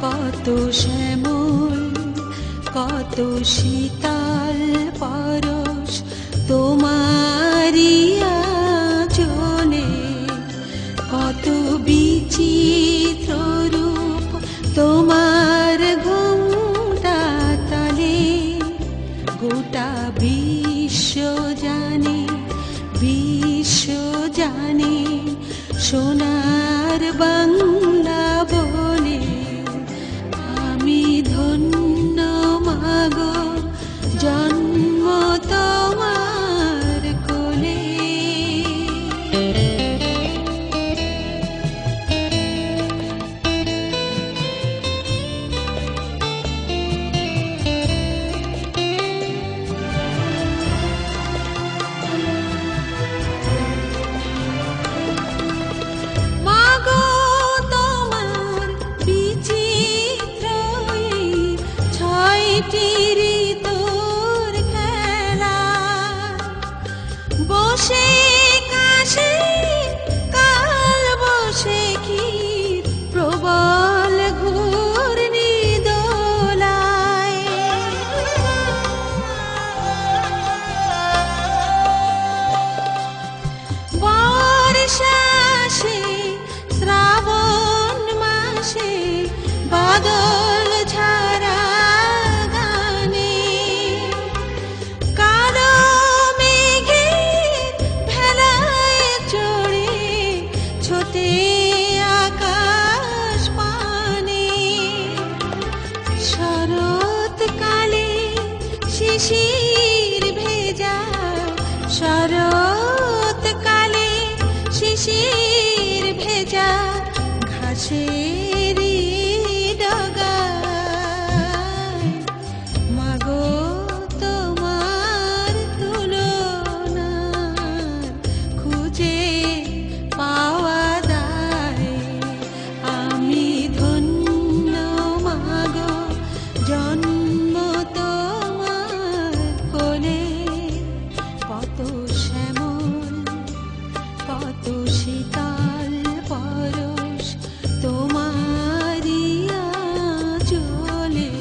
কত শ্যামল কত শীতল পরশ তোমারি আঁচলে, কত বিচিত্র রূপ তোমার ঘোমটা তলে। গোটা বিশ্ব জানে সোনার বাংলা বলে। আমি ধন্য মাগো জন্ম তোমার কোলে। ঋতুর খেলা বসে কাশে কাল বসে কি প্রবল ঘূর্ণি দোলায়। বর্ষা আসে শ্রাবণ মাসে বাদল ঝরা আকাশ পানে। শরৎকালে শিশির ভেজা, শরৎকালে শিশির ভেজা ঘাসের ডগায়। মাগো তোমার তুলনা খুঁজে পাওয়া জন্ম তোমার কোলে। কত শ্যামল কত শীতল পরশ তোমারি আঁচলে।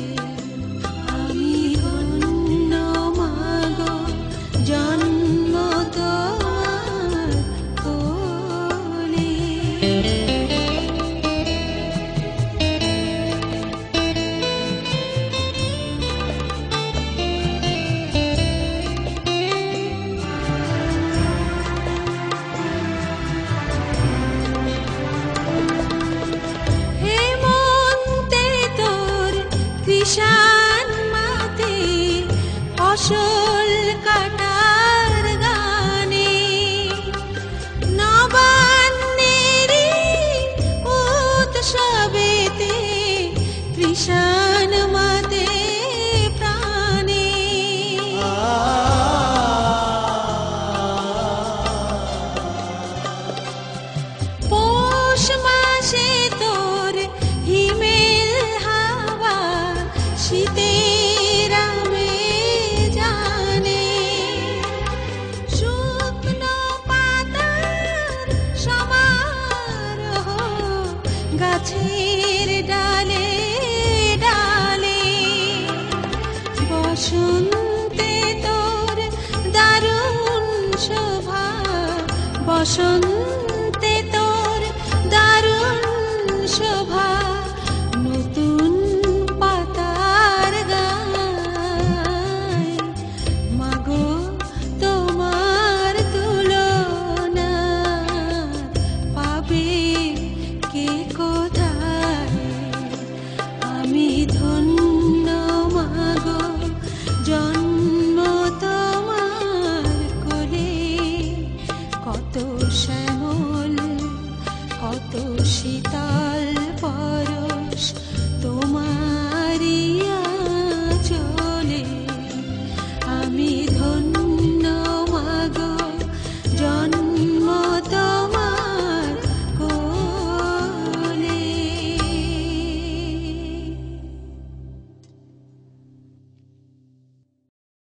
আমি ধন্য মাগো জন্ম তোমার কোলে। কৃষাণ মাতে ফসল কাটার গানে, নবান্নেরই উৎসবেতে কৃষাণ মাতে প্রাণে। পৌষ মাসে তোর হিমেল হাওয়া শীতের জানে। শুকনো পাতার সমারোহ গাছের ডালে ডালে। বসন্তে তোর দারুণ শোভা, বসন্ত